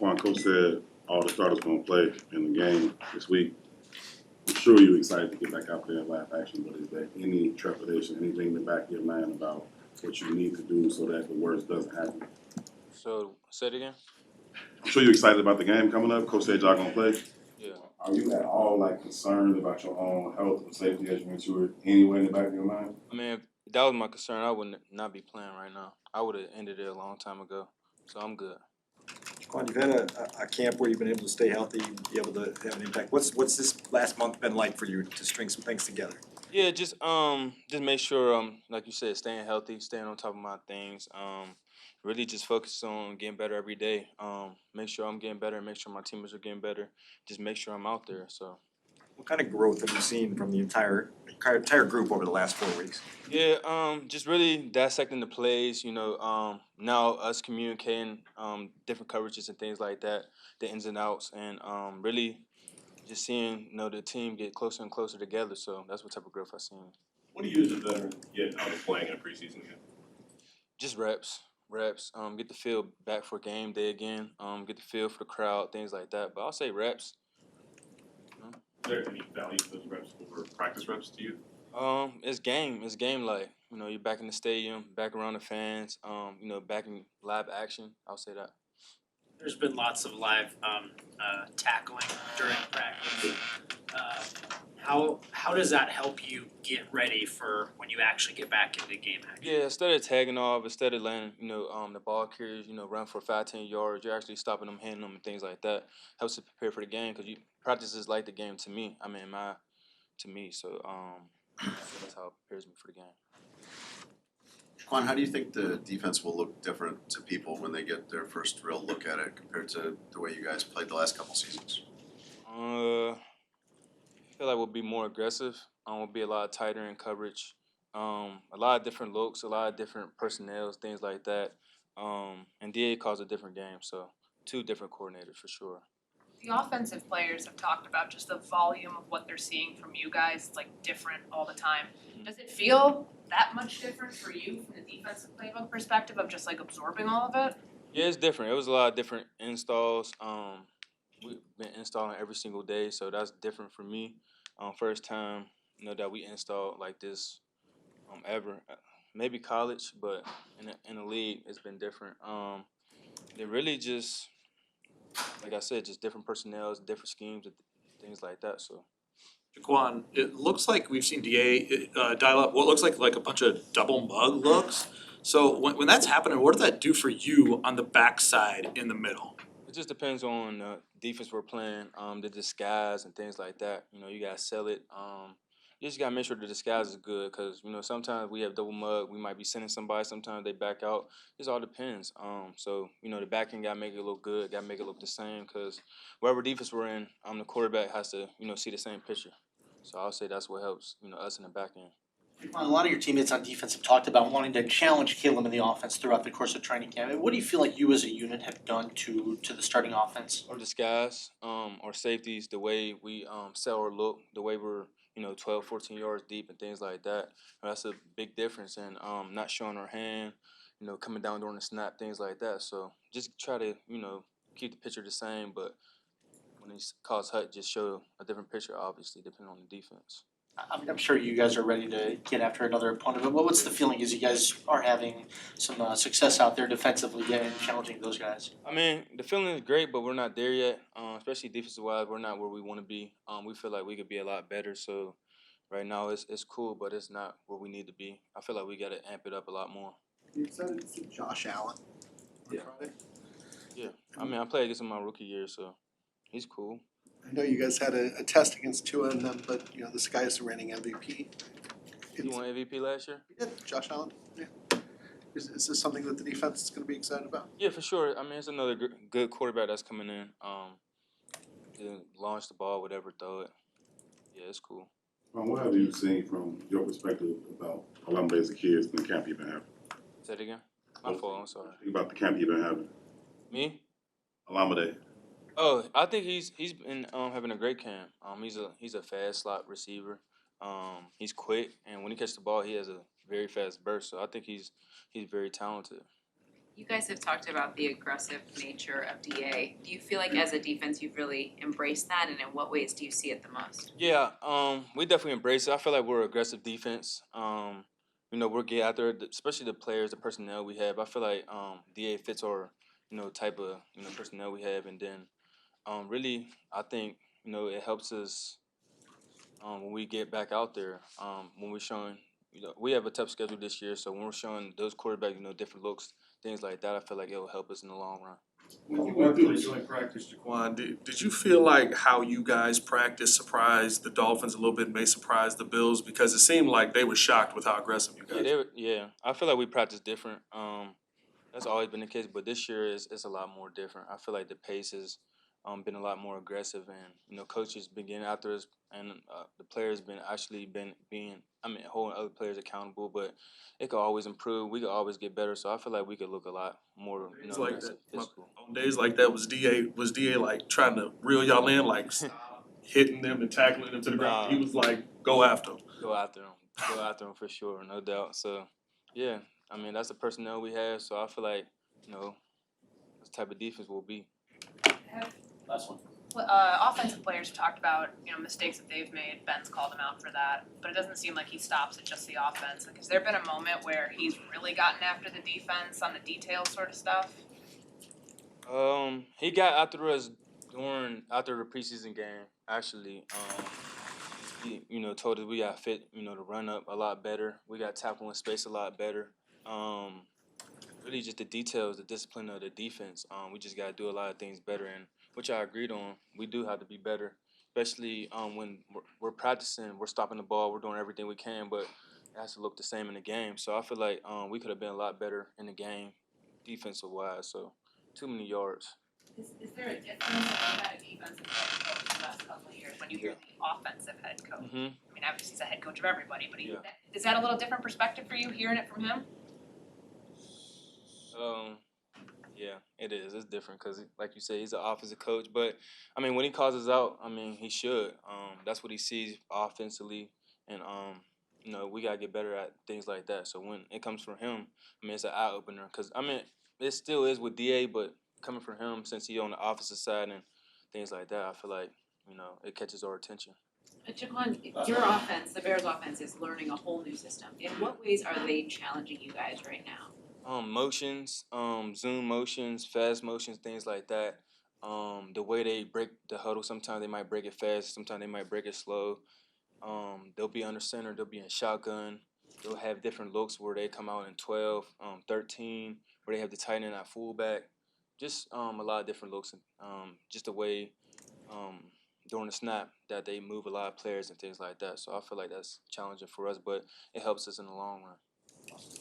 Jaquan, coach said all the starters going to play in the game this week. I'm sure you're excited to get back out there and live action, but is there any trepidation, anything in the back of your mind about what you need to do so that the worst doesn't happen? So, say it again? I'm sure you're excited about the game coming up. Coach said y'all going to play. Yeah. Are you at all concerned about your own health or safety as you ensure anywhere in the back of your mind? I mean, if that was my concern, I would not be playing right now. I would have ended it a long time ago. So I'm good. Jaquan, you've had a camp where you've been able to stay healthy, be able to have an impact. What's this last month been like for you to string some things together? Yeah, just make sure like you said, staying healthy, staying on top of my things. Really just focus on getting better every day. Make sure I'm getting better, make sure my teammates are getting better. Just make sure I'm out there. So What kind of growth have you seen from the entire group over the last 4 weeks? yeah, just really dissecting the plays, now us communicating different coverages and things like that, the ins and outs, and really just seeing, the team get closer and closer together. So that's what type of growth I've seen. What do you as a veteran get out of playing in a preseason game? Just reps, get the feel back for game day again, get the feel for the crowd, things like that. But I'll say reps. Is there any value to those reps over practice reps to you? It's game like. You're back in the stadium, back around the fans, back in live action. I'll say that. There's been lots of live tackling during practice. How does that help you get ready for when you actually get back into game action? Yeah, instead of tagging off, instead of letting, the ball carriers, run for 5-10 yards, you're actually stopping them, hitting them, and things like that. Helps to prepare for the game because practice is like the game to me. To me. So that's how it prepares me for the game. Jaquan, how do you think the defense will look different to people when they get their first real look at it compared to the way you guys played the last couple seasons? I feel like we'll be more aggressive. We'll be a lot tighter in coverage. A lot of different looks, a lot of different personnels, things like that. And DA calls a different game, so 2 different coordinators for sure. The offensive players have talked about just the volume of what they're seeing from you guys, it's like different all the time. Does it feel that much different for you from the defensive playbook perspective of just like absorbing all of it? Yeah, it's different. It was a lot of different installs. We've been installing every single day, so that's different for me. First time, that we installed like this ever. Maybe college, but in the league, it's been different. It really just, like I said, just different personnel, different schemes, and things like that. So. Jaquan, it looks like we've seen DA dial up what looks like a bunch of double mug looks. So when that's happening, what does that do for you on the backside in the middle? It just depends on the defense we're playing, the disguise and things like that. You gotta sell it. You just gotta make sure the disguise is good because sometimes we have double mug. We might be sending somebody. Sometimes they back out. It all depends. So the back end gotta make it look good. Gotta make it look the same because wherever defense we're in, the quarterback has to see the same picture. So I'll say that's what helps us in the back end. A lot of your teammates on defense have talked about wanting to challenge Caleb in the offense throughout the course of training camp. What do you feel like you as a unit have done to the starting offense? Or disguise, or safeties, the way we sell or look, the way we're 12, 14 yards deep and things like that. That's a big difference in not showing our hand, coming down during the snap, things like that. So just try to keep the picture the same, but when he calls hut, just show a different picture, obviously, depending on the defense. I'm sure you guys are ready to get after another opponent, but what's the feeling as you guys are having some success out there defensively and challenging those guys? I mean, the feeling is great, but we're not there yet, especially defensive-wise. We're not where we want to be. We feel like we could be a lot better, so right now it's cool, but it's not where we need to be. I feel like we got to amp it up a lot more. You excited to see Josh Allen on Friday? Yeah. I mean, I played against him my rookie year, so he's cool. I know you guys had a test against Tua and them, but this guy's the reigning MVP. He won MVP last year? He did, Josh Allen. Yeah. Is this something that the defense is going to be excited about? Yeah, for sure. I mean, it's another good quarterback that's coming in. To launch the ball, whatever, throw it. Yeah, it's cool. What have you seen from your perspective about Olamide Zaccheaus and the camp you've been having? Say it again? My fault, I'm sorry. Think about the camp you've been having. Me? Olamide. Oh, I think he's been having a great camp. He's a fast slot receiver. He's quick, and when he catches the ball, he has a very fast burst. So I think he's very talented. You guys have talked about the aggressive nature of DA. Do you feel like as a defense you've really embraced that, and in what ways do you see it the most? Yeah, we definitely embrace it. I feel like we're aggressive defense. We're get after it, especially the players, the personnel we have. I feel like DA fits our type of personnel we have, and then really I think it helps us when we get back out there. When we're showing we have a tough schedule this year, so when we're showing those quarterbacks different looks, things like that, I feel like it will help us in the long run. When you went through the joint practice, Jaquan, did you feel like how you guys practiced surprised the Dolphins a little bit, may surprise the Bills? Because it seemed like they were shocked with how aggressive you guys were. Yeah, I feel like we practice different. That's always been the case, but this year is a lot more different. I feel like the pace has been a lot more aggressive, and coaches been getting after us, and the players been being holding other players accountable. But it could always improve. We could always get better. So I feel like we could look a lot more Days like aggressive, that, physical. on days like that, was DA like trying to reel y'all in, like stop hitting them and tackling them to the ground? He was like, go after them. Go after them for sure, no doubt. So yeah, that's the personnel we have. So I feel like this type of defense will be. Last one. Offensive players have talked about, mistakes that they've made. Ben's called him out for that, but it doesn't seem like he stops at just the offense. Like, has there been a moment where he's really gotten after the defense on the details sort of stuff? He got after us after the preseason game. Actually, he told us we got fit, to run up a lot better. We got tackling in space a lot better. Really just the details, the discipline of the defense. We just got to do a lot of things better, and which I agreed on. We do have to be better, especially when we're practicing, we're stopping the ball, we're doing everything we can, but it has to look the same in the game. So I feel like we could have been a lot better in the game, defensive wise. So too many yards. Is there a difference if you had a defensive head coach the last couple of years when you hear the offensive head coach? Mm-hmm. Obviously he's a head coach of everybody, but Yeah. is that a little different perspective for you hearing it from him? Yeah, it is. It's different because, like you say, he's an offensive coach. But when he calls us out, he should. That's what he sees offensively, and we gotta get better at things like that. So when it comes from him, it's an eye opener. Because it still is with Da, but coming from him, since he's on the offensive side and things like that, I feel like it catches our attention. Jaquan, your offense, the Bears' offense, is learning a whole new system. In what ways are they challenging you guys right now? Motions, zoom motions, fast motions, things like that. The way they break the huddle, sometimes they might break it fast, sometimes they might break it slow. They'll be under center, they'll be in shotgun. They'll have different looks where they come out in 12, 13, where they have the tight end at fullback. Just a lot of different looks, and just the way during the snap that they move a lot of players and things like that. So I feel like that's challenging for us, but it helps us in the long run.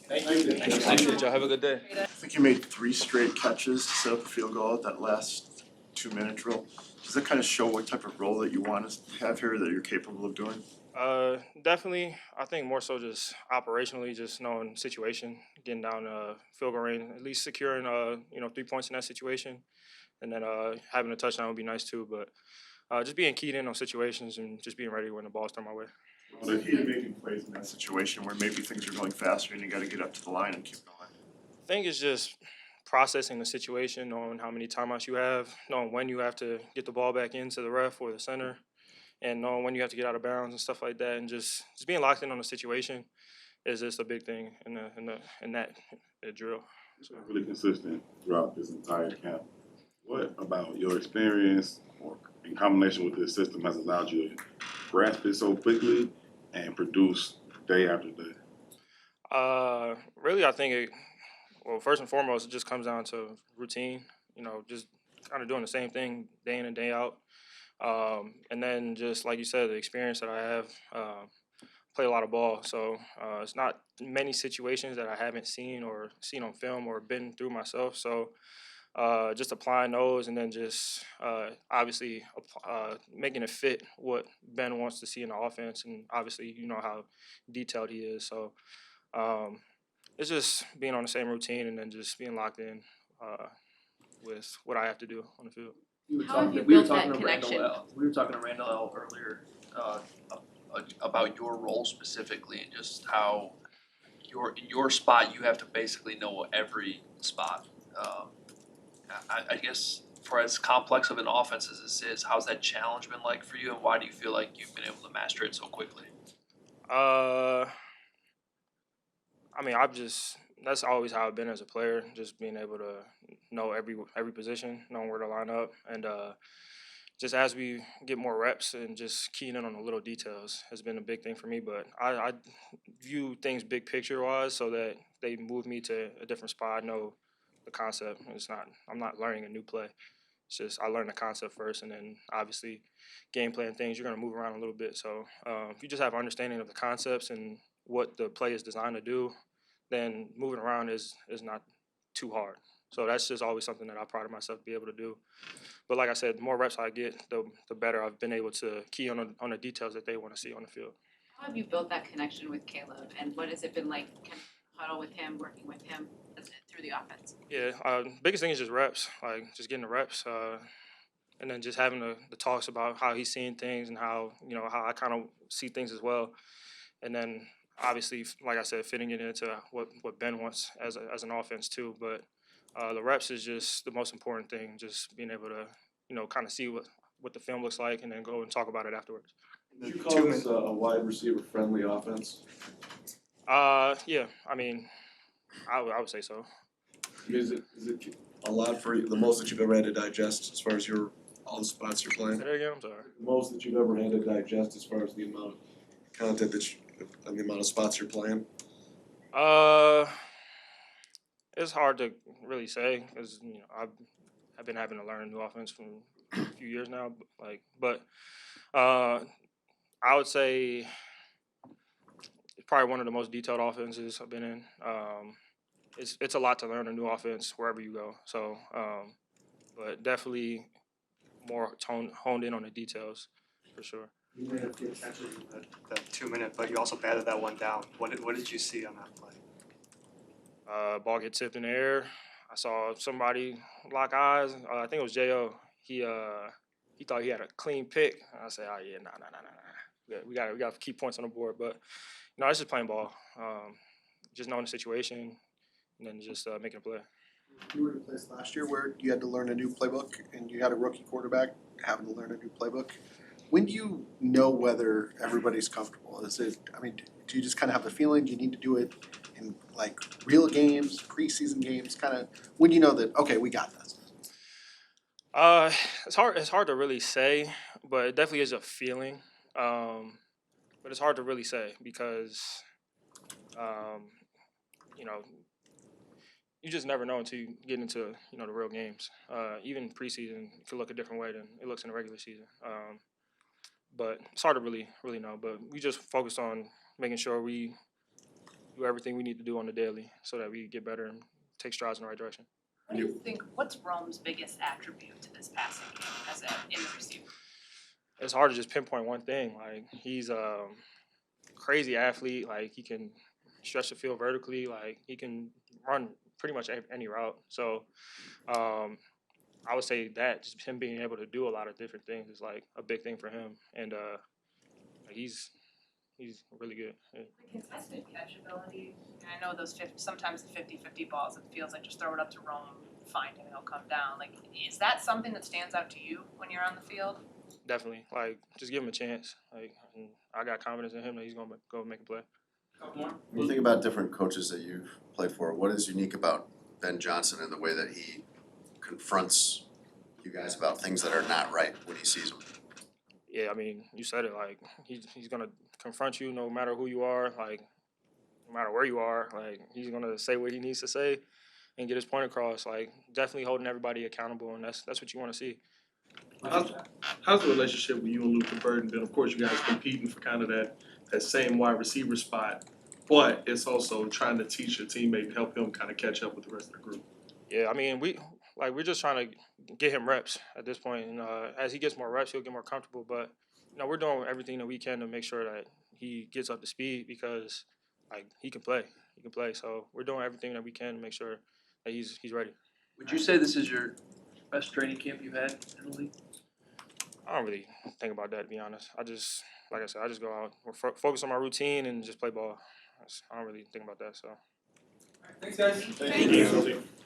Thank you. Appreciate y'all. Have a good day. I think you made 3 straight catches to set up a field goal at that last 2-minute drill. Does that kind of show what type of role that you want us to have here that you're capable of doing? Definitely. I think more so just operationally, just knowing situation, getting down field goal range, at least securing 3 points in that situation, and then having a touchdown would be nice too. But just being keyed in on situations and just being ready when the ball's thrown my way. The key to making plays in that situation where maybe things are going faster and you got to get up to the line and keep going. I think it's just processing the situation, knowing how many timeouts you have, knowing when you have to get the ball back into the ref or the center, and knowing when you have to get out of bounds and stuff like that, and just being locked in on the situation is just a big thing in that drill. So really consistent throughout this entire camp. What about your experience or in combination with this system has allowed you to grasp it so quickly and produce day after day? Really, I think first and foremost, it just comes down to routine. Just kind of doing the same thing day in and day out. And then just like you said, the experience that I have, play a lot of ball. So it's not many situations that I haven't seen on film or been through myself. So just applying those and then just obviously making it fit what Ben wants to see in the offense. And obviously, how detailed he is. So it's just being on the same routine and then just being locked in with what I have to do on the field. How have you built that connection? We were talking to Randall L. earlier about your role specifically and just how in your spot, you have to basically know every spot. I guess for as complex of an offense as this is, how's that challenge been like for you, and why do you feel like you've been able to master it so quickly? I mean, that's always how I've been as a player, just being able to know every position, knowing where to line up, and just as we get more reps and just keying in on the little details has been a big thing for me. But I view things big picture wise, so that they move me to a different spot. I know the concept. I'm not learning a new play. It's just I learn the concept first, and then obviously game plan things. You're gonna move around a little bit, so if you just have understanding of the concepts and what the play is designed to do, then moving around is not too hard. So that's just always something that I pride myself to be able to do. But like I said, the more reps I get, the better I've been able to key on the details that they want to see on the field. How have you built that connection with Caleb, and what has it been like kind of huddle with him, working with him through the offense? Yeah, biggest thing is just reps, like just getting the reps, and then just having the talks about how he's seeing things and how how I kind of see things as well, and then obviously, like I said, fitting it into what Ben wants as an offense too. But the reps is just the most important thing, just being able to kind of see what the film looks like and then go and talk about it afterwards. Would you call this a wide receiver friendly offense? Yeah, I mean, I would say so. Is it a lot for you, the most that you've ever had to digest as far as all the spots you're playing? Say that again, I'm sorry. The most that you've ever had to digest as far as the amount of content and the amount of spots you're playing? It's hard to really say because I've been having to learn a new offense for a few years now. But I would say it's probably one of the most detailed offenses I've been in. It's a lot to learn a new offense wherever you go. So, but definitely more honed in on the details for sure. You ran a few catches in that 2 minute, but you also batted that one down. What did you see on that play? Ball get tipped in the air. I saw somebody lock eyes. I think it was J.O. He thought he had a clean pick. I said, oh yeah, nah. We got to keep points on the board. But it's just playing ball. Just knowing the situation and then just making a play. You were in a place last year where you had to learn a new playbook and you had a rookie quarterback having to learn a new playbook. When do you know whether everybody's comfortable? Do you just kind of have a feeling? Do you need to do it in like real games, preseason games? Kind of when do you know that, okay, we got this? It's hard to really say, but it definitely is a feeling. But it's hard to really say because you just never know until you get into the real games. Even preseason could look a different way than it looks in the regular season. But it's hard to really know. But we just focus on making sure we do everything we need to do on the daily so that we get better and take strides in the right direction. What do you think? What's Rome's biggest attribute to this passing game as an end receiver? It's hard to just pinpoint one thing. Like he's a crazy athlete. Like he can stretch the field vertically. Like he can run pretty much any route. So I would say that just him being able to do a lot of different things is like a big thing for him. And he's really good. Yeah. The contested catch ability, and I know those sometimes the 50-50 balls, it feels like just throw it up to Rome, find him, he'll come down. Like, is that something that stands out to you when you're on the field? Definitely. Like, just give him a chance. Like, I got confidence in him that he's gonna go make a play. When you think about different coaches that you've played for, what is unique about Ben Johnson and the way that he confronts you guys about things that are not right when he sees them? Yeah, I mean, you said it. Like, he's gonna confront you no matter who you are. Like, no matter where you are. Like, he's gonna say what he needs to say and get his point across. Like, definitely holding everybody accountable, and that's what you want to see. How's the relationship with you and Luka Burden been? Of course, you guys competing for kind of that same wide receiver spot, but it's also trying to teach your teammate and help him kind of catch up with the rest of the group. Yeah, I mean, we're just trying to get him reps at this point, and as he gets more reps, he'll get more comfortable. But we're doing everything that we can to make sure that he gets up to speed because like he can play. So we're doing everything that we can to make sure that he's ready. Would you say this is your best training camp you've had in the league? I don't really think about that, to be honest. Like I said, I just go out, focus on my routine and just play ball. I don't really think about that. So. Thanks, guys. Thank you.